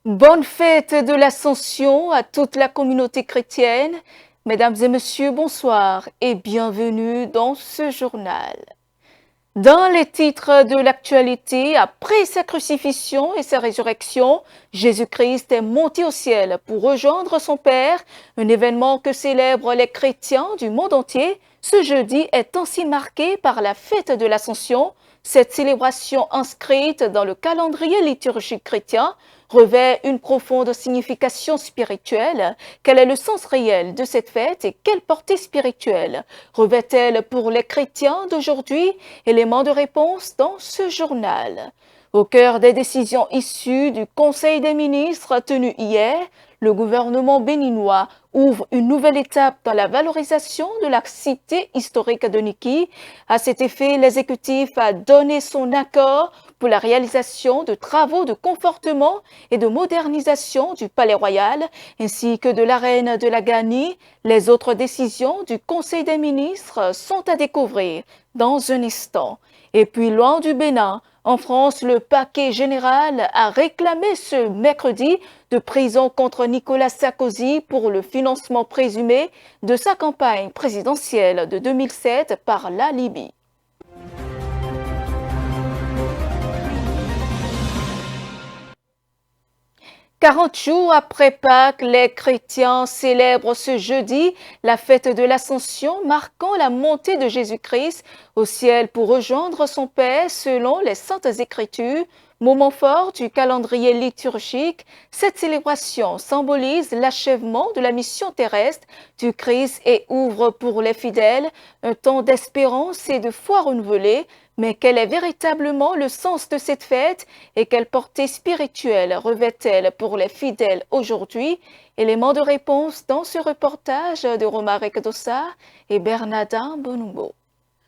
Bonne fête de l'Ascension à toute la communauté chrétienne. Mesdames et messieurs, bonsoir et bienvenue dans ce journal. Dans les titres de l'actualité, après sa crucifixion et sa résurrection, Jésus-Christ est monté au ciel pour rejoindre son Père, un événement que célèbrent les chrétiens du monde entier. Ce jeudi est ainsi marqué par la fête de l'Ascension. Cette célébration inscrite dans le calendrier liturgique chrétien revêt une profonde signification spirituelle. Quel est le sens réel de cette fête et quelle portée spirituelle revêt-elle pour les chrétiens d'aujourd'hui? Élément de réponse dans ce journal. Au cœur des décisions issues du Conseil des ministres tenu hier, le gouvernement béninois ouvre une nouvelle étape dans la valorisation de la cité historique de Niki. À cet effet, l'exécutif a donné son accord pour la réalisation de travaux de confortement et de modernisation du Palais Royal ainsi que de l'arène de la Ganie. Les autres décisions du Conseil des ministres sont à découvrir dans un instant. Et puis, loin du Bénin, en France, le parquet général a réclamé ce mercredi de prison contre Nicolas Sarkozy pour le financement présumé de sa campagne présidentielle de 2007 par la Libye. 40 jours après Pâques, les chrétiens célèbrent ce jeudi la fête de l'Ascension, marquant la montée de Jésus-Christ au ciel pour rejoindre son Père selon les Saintes Écritures. Moment fort du calendrier liturgique, cette célébration symbolise l'achèvement de la mission terrestre du Christ et ouvre pour les fidèles un temps d'espérance et de foi renouvelée. Mais quel est véritablement le sens de cette fête et quelle portée spirituelle revêt-elle pour les fidèles aujourd'hui? Élément de réponse dans ce reportage de Romaric Dossa et Bernardin Bonumbo.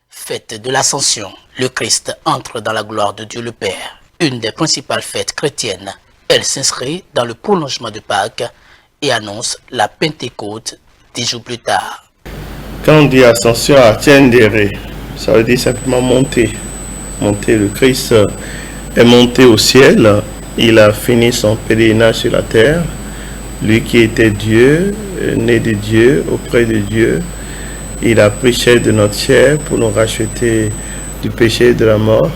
Fête de l'Ascension, le Christ entre dans la gloire de Dieu le Père. Une des principales fêtes chrétiennes, elle s'inscrit dans le prolongement de Pâques et annonce la Pentecôte 10 jours plus tard. Quand on dit Ascension à Tiendere, ça veut dire simplement monter. Monter, le Christ est monté au ciel, il a fini son pèlerinage sur la terre. Lui qui était Dieu, né de Dieu, auprès de Dieu, il a pris chair de notre chair pour nous racheter du péché et de la mort.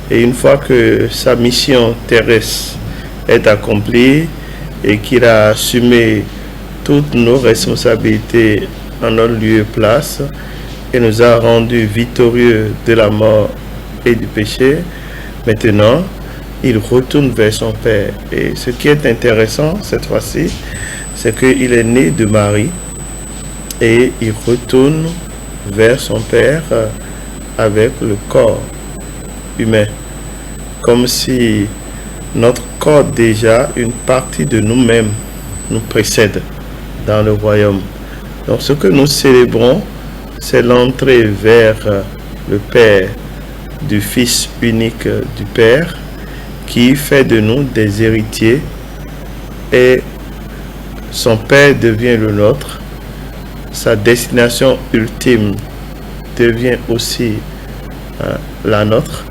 Et une fois que sa mission terrestre est accomplie et qu'il a assumé toutes nos responsabilités en notre lieu et place et nous a rendus victorieux de la mort et du péché, maintenant il retourne vers son Père. Et ce qui est intéressant cette fois-ci, c'est qu'il est né de Marie et il retourne vers son Père avec le corps humain, comme si notre corps déjà, une partie de nous-mêmes nous précède dans le royaume. Donc ce que nous célébrons, c'est l'entrée vers le Père du Fils unique du Père qui fait de nous des héritiers et son Père devient le nôtre. Sa destination ultime devient aussi la nôtre.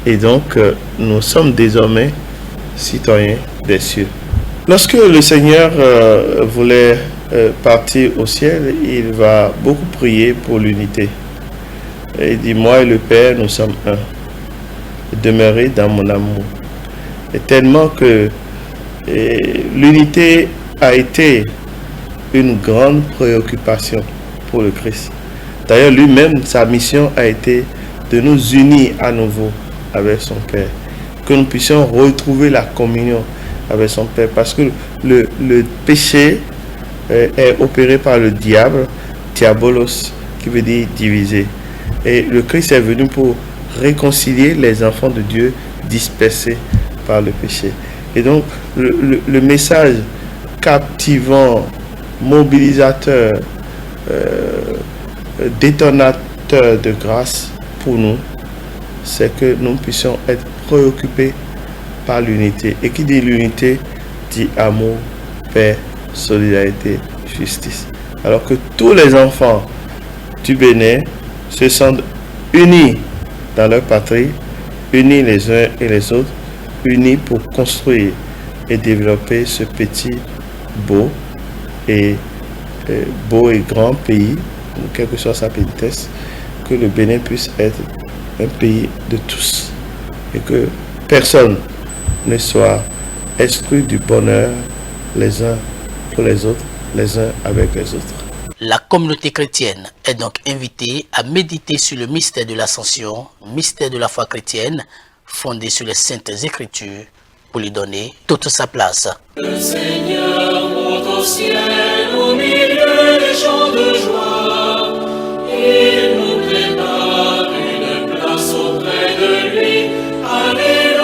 Et donc, nous sommes désormais citoyens des cieux. Lorsque le Seigneur voulait partir au ciel, il va beaucoup prier pour l'unité. Et il dit, moi et le Père, nous sommes un. Demeurez dans mon amour. Et tellement que l'unité a été une grande préoccupation pour le Christ. D'ailleurs, lui-même, sa mission a été de nous unir à nouveau avec son Père, que nous puissions retrouver la communion avec son Père, parce que le péché est opéré par le diable, diabolos, qui veut dire diviser. Et le Christ est venu pour réconcilier les enfants de Dieu dispersés par le péché. Et donc, le message captivant, mobilisateur, détonateur de grâce pour nous, c'est que nous puissions être préoccupés par l'unité. Et qui dit l'unité, dit amour, paix, solidarité, justice. Alors que tous les enfants du Bénin se sentent unis dans leur patrie, unis les uns et les autres, unis pour construire et développer ce petit, beau et grand pays, quelle que soit sa petitesse, que le Bénin puisse être un pays de tous et que personne ne soit exclu du bonheur les uns pour les autres, les uns avec les autres. La communauté chrétienne est donc invitée à méditer sur le mystère de l'Ascension, mystère de la foi chrétienne, fondé sur les Saintes Écritures, pour lui donner toute sa place. Le Seigneur monte au ciel au milieu des chants de joie. Il nous prépare une place auprès de lui. Alléluia.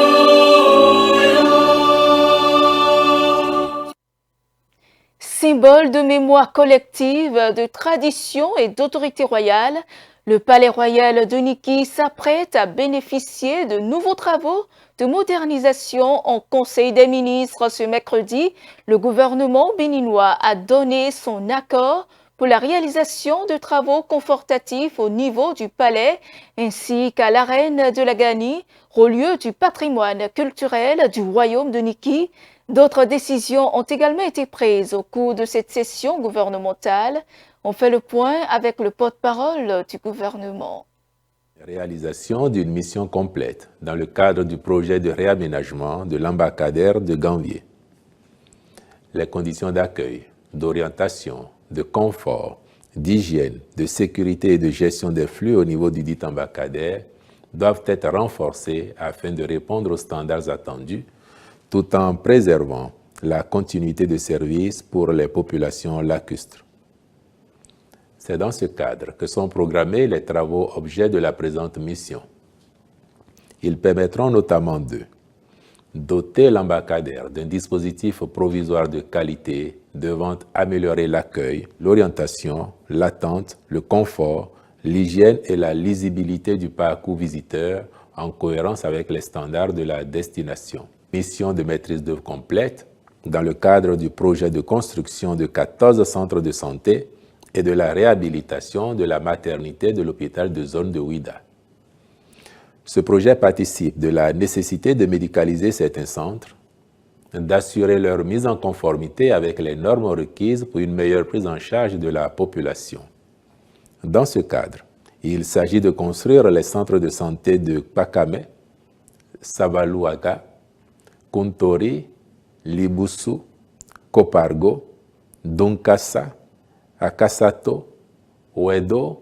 Symbole de mémoire collective, de tradition et d'autorité royale, le Palais royal de Niki s'apprête à bénéficier de nouveaux travaux de modernisation en Conseil des ministres. Ce mercredi, le gouvernement béninois a donné son accord pour la réalisation de travaux confortatifs au niveau du palais ainsi qu'à l'arène de la Gani, haut-lieu du patrimoine culturel du royaume de Niki. D'autres décisions ont également été prises au cours de cette session gouvernementale. On fait le point avec le porte-parole du gouvernement. Réalisation d'une mission complète dans le cadre du projet de réaménagement de l'embarcadère de Ganvier. Les conditions d'accueil, d'orientation, de confort, d'hygiène, de sécurité et de gestion des flux au niveau du dit embarcadère doivent être renforcées afin de répondre aux standards attendus tout en préservant la continuité de service pour les populations lacustres. C'est dans ce cadre que sont programmés les travaux objets de la présente mission. Ils permettront notamment de doter l'embarcadère d'un dispositif provisoire de qualité devant améliorer l'accueil, l'orientation, l'attente, le confort, l'hygiène et la lisibilité du parcours visiteur en cohérence avec les standards de la destination. Mission de maîtrise d'œuvre complète dans le cadre du projet de construction de 14 centres de santé et de la réhabilitation de la maternité de l'hôpital de zone de Ouida. Ce projet participe de la nécessité de médicaliser certains centres, d'assurer leur mise en conformité avec les normes requises pour une meilleure prise en charge de la population. Dans ce cadre, il s'agit de construire les centres de santé de Pakame, Savaluaga, Kuntori, Libusu, Kopargo, Donkassa, Akasato, Ouedo,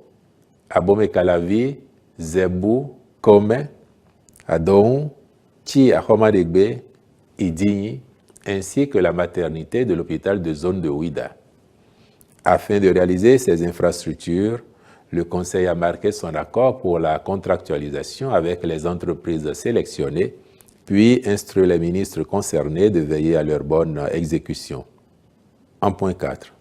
Abomey-Calavi, Zebu, Kome, Adon, Chi Ahomadegbe, Idigny, ainsi que la maternité de l'hôpital de zone de Ouida. Afin de réaliser ces infrastructures, le Conseil a marqué son accord pour la contractualisation avec les entreprises sélectionnées, puis instruit les ministres concernés de veiller à leur bonne exécution. En point 4.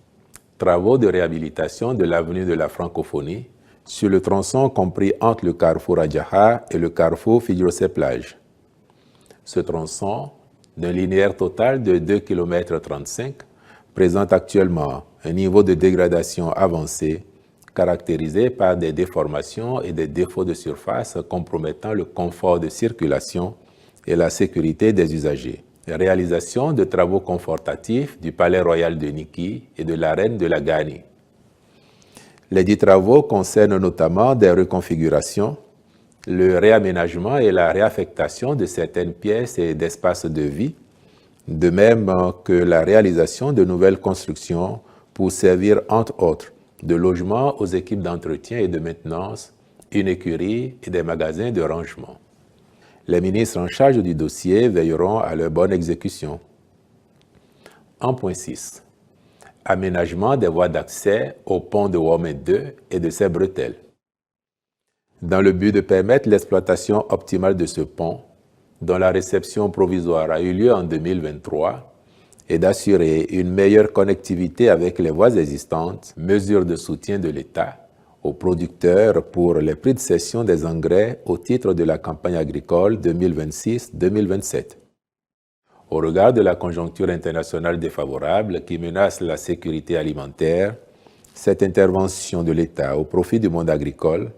Travaux de réhabilitation de l'avenue de la Francophonie sur le tronçon compris entre le carrefour Adjaha et le carrefour Fidjosé-Plage. Ce tronçon, d'un linéaire total de 2,35 km, présente actuellement un niveau de dégradation avancé caractérisé par des déformations et des défauts de surface compromettant le confort de circulation et la sécurité des usagers. Réalisation de travaux confortatifs du Palais royal de Niki et de l'arène de la Gani. Les dits travaux concernent notamment des reconfigurations, le réaménagement et la réaffectation de certaines pièces et d'espaces de vie, de même que la réalisation de nouvelles constructions pour servir, entre autres, de logements aux équipes d'entretien et de maintenance, une écurie et des magasins de rangement. Les ministres en charge du dossier veilleront à leur bonne exécution. En point 6. Aménagement des voies d'accès au pont de Womé 2 et de ses bretelles. Dans le but de permettre l'exploitation optimale de ce pont, dont la réception provisoire a eu lieu en 2023, et d'assurer une meilleure connectivité avec les voies existantes, mesures de soutien de l'État aux producteurs pour les prix de cession des engrais au titre de la campagne agricole 2026-2027. Au regard de la conjoncture internationale défavorable qui menace la sécurité alimentaire, cette intervention de l'État au profit du monde agricole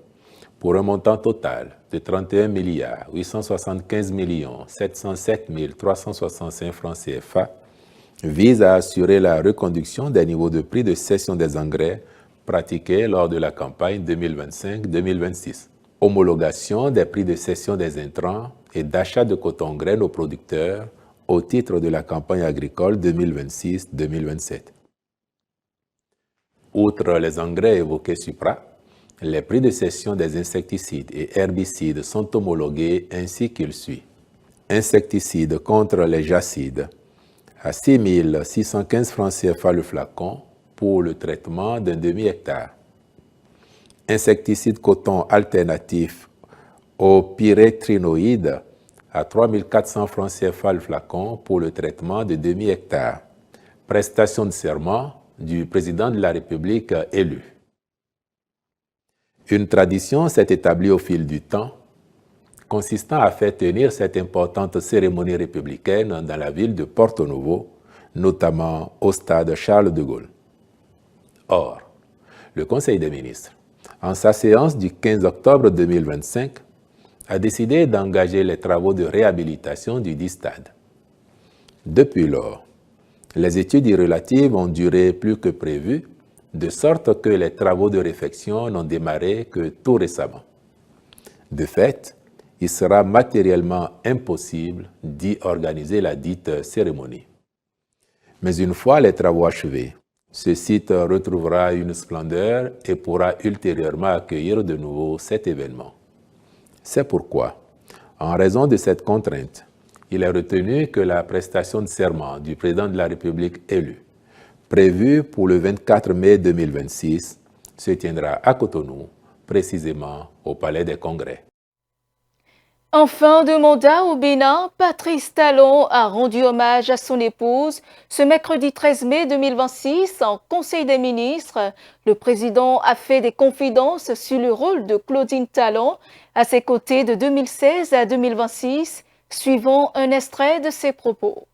pour un montant total de 31 875 707 365 francs CFA, vise à assurer la reconduction des niveaux de prix de cession des engrais pratiqués lors de la campagne 2025-2026, homologation des prix de cession des intrants et d'achat de coton-graine aux producteurs au titre de la campagne agricole 2026-2027. Outre les engrais évoqués supra, les prix de cession des insecticides et herbicides sont homologués ainsi qu'il suit. Insecticides contre les jacides à 6 615 francs CFA le flacon pour le traitement d'un demi-hectare. Insecticide coton alternatif au pyrétrinoïde à 3 400 francs CFA le flacon pour le traitement de demi-hectare. Prestation de serment du président de la République élu. Une tradition s'est établie au fil du temps, consistant à faire tenir cette importante cérémonie républicaine dans la ville de Porto Novo, notamment au stade Charles de Gaulle. Or, le Conseil des ministres, en sa séance du 15 octobre 2025, a décidé d'engager les travaux de réhabilitation du dit stade. Depuis lors, les études y relatives ont duré plus que prévu, de sorte que les travaux de réfection n'ont démarré que tout récemment. De fait, il sera matériellement impossible d'y organiser la dite cérémonie. Mais une fois les travaux achevés, ce site retrouvera une splendeur et pourra ultérieurement accueillir de nouveau cet événement. C'est pourquoi, en raison de cette contrainte, il est retenu que la prestation de serment du président de la République élu, prévue pour le 24 mai 2026, se tiendra à Cotonou, précisément au Palais des Congrès. En fin de mandat au Bénin, Patrice Talon a rendu hommage à son épouse. Ce mercredi 13 mai 2026, en Conseil des ministres, le président a fait des confidences sur le rôle de Claudine Talon à ses côtés de 2016 à 2026, suivant un extrait de ses propos.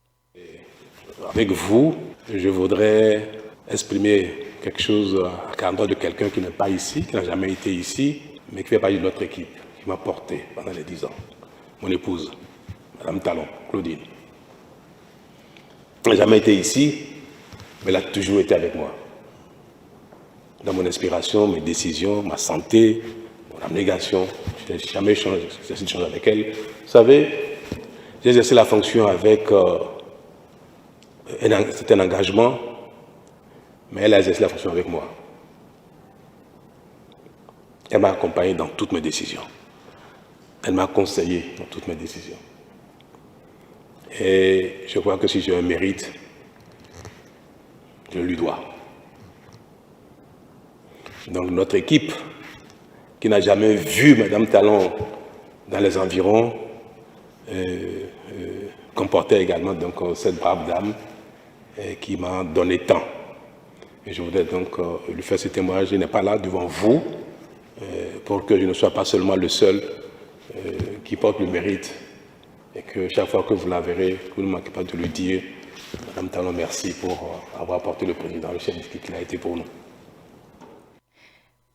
Avec vous, je voudrais exprimer quelque chose à l'endroit de quelqu'un qui n'est pas ici, qui n'a jamais été ici, mais qui fait partie de notre équipe, qui m'a porté pendant les 10 ans. Mon épouse, Madame Talon, Claudine. Elle n'a jamais été ici, mais elle a toujours été avec moi. Dans mon inspiration, mes décisions, ma santé, mon abnégation, je n'ai jamais changé avec elle. Vous savez, j'ai exercé la fonction avec un certain engagement, mais elle a exercé la fonction avec moi. Elle m'a accompagné dans toutes mes décisions. Elle m'a conseillé dans toutes mes décisions. Et je crois que si j'ai un mérite, je lui dois. Donc notre équipe, qui n'a jamais vu Madame Talon dans les environs, comportait également donc, cette brave dame qui m'a donné tant. Et je voudrais donc lui faire ce témoignage. Je n'ai pas là devant vous pour que je ne sois pas seulement le seul qui porte le mérite et que chaque fois que vous la verrez, vous ne manquez pas de lui dire « Madame Talon, merci pour avoir porté le président, le chef d'équipe qu'il a été pour nous ».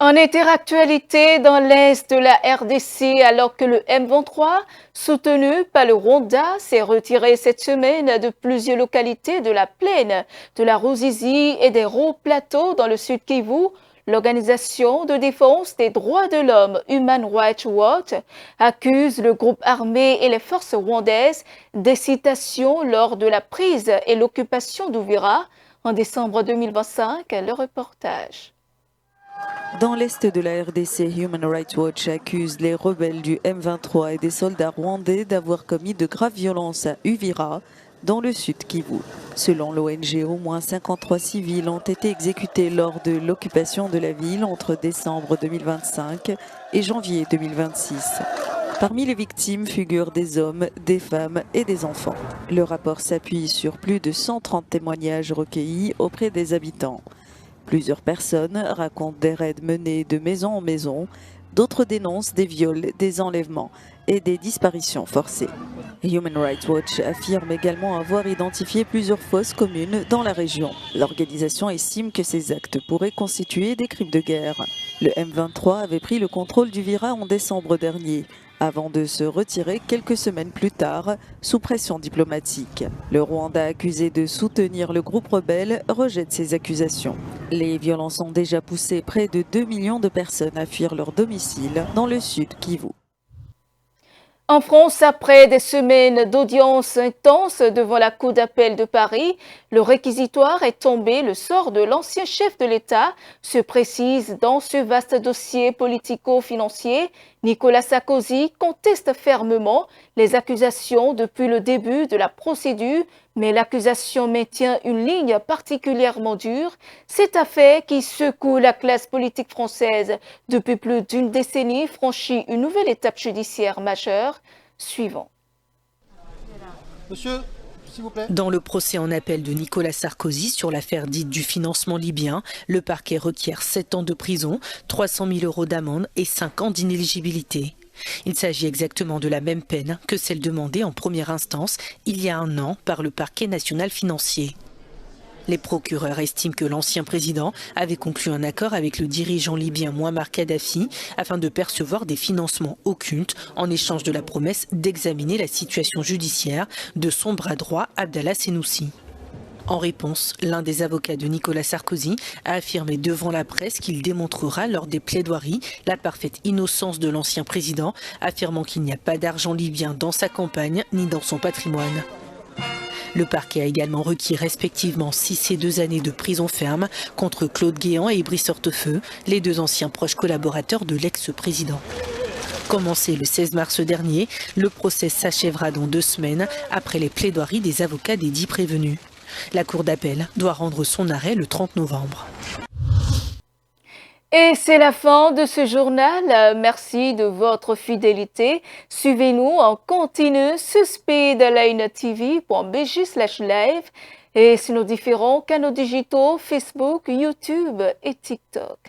En interactualité dans l'est de la RDC, alors que le M23, soutenu par le Rwanda, s'est retiré cette semaine de plusieurs localités de la plaine de la Ruzizi et des hauts plateaux dans le sud Kivu, l'organisation de défense des droits de l'homme Human Rights Watch accuse le groupe armé et les forces rwandaises d'excitation lors de la prise et l'occupation d'Uvira en décembre 2025. Le reportage. Dans l'est de la RDC, Human Rights Watch accuse les rebelles du M23 et des soldats rwandais d'avoir commis de graves violences à Uvira, dans le sud Kivu. Selon l'ONG, au moins 53 civils ont été exécutés lors de l'occupation de la ville entre décembre 2025 et janvier 2026. Parmi les victimes figurent des hommes, des femmes et des enfants. Le rapport s'appuie sur plus de 130 témoignages recueillis auprès des habitants. Plusieurs personnes racontent des raids menés de maison en maison, d'autres dénoncent des viols, des enlèvements et des disparitions forcées. Human Rights Watch affirme également avoir identifié plusieurs fosses communes dans la région. L'organisation estime que ces actes pourraient constituer des crimes de guerre. Le M23 avait pris le contrôle d'Uvira en décembre dernier, avant de se retirer quelques semaines plus tard sous pression diplomatique. Le Rwanda, accusé de soutenir le groupe rebelle, rejette ces accusations. Les violences ont déjà poussé près de 2 millions de personnes à fuir leur domicile dans le sud Kivu. En France, après des semaines d'audience intense devant la Cour d'appel de Paris, le réquisitoire est tombé. Le sort de l'ancien chef de l'État se précise dans ce vaste dossier politico-financier. Nicolas Sarkozy conteste fermement les accusations depuis le début de la procédure, mais l'accusation maintient une ligne particulièrement dure. Cette affaire qui secoue la classe politique française depuis plus d'une décennie franchit une nouvelle étape judiciaire majeure. Suivant. Monsieur, s'il vous plaît. Dans le procès en appel de Nicolas Sarkozy sur l'affaire dite du financement libyen, le parquet requiert 7 ans de prison, 300 000 € d'amende et 5 ans d'inéligibilité. Il s'agit exactement de la même peine que celle demandée en première instance il y a 1 an par le parquet national financier. Les procureurs estiment que l'ancien président avait conclu un accord avec le dirigeant libyen Mouammar Kadhafi afin de percevoir des financements occultes en échange de la promesse d'examiner la situation judiciaire de son bras droit Abdallah Senoussi. En réponse, l'un des avocats de Nicolas Sarkozy a affirmé devant la presse qu'il démontrera lors des plaidoiries la parfaite innocence de l'ancien président, affirmant qu'il n'y a pas d'argent libyen dans sa campagne ni dans son patrimoine. Le parquet a également requis respectivement 6 et 2 années de prison ferme contre Claude Guéant et Brice Hortefeux, les 2 anciens proches collaborateurs de l'ex-président. Commencé le 16 mars dernier, le procès s'achèvera dans 2 semaines après les plaidoiries des avocats des 10 prévenus. La Cour d'appel doit rendre son arrêt le 30 novembre. Et c'est la fin de ce journal. Merci de votre fidélité. Suivez-nous en continu sur speedline.tv.bj/live et sur nos différents canaux digitaux Facebook, YouTube et TikTok.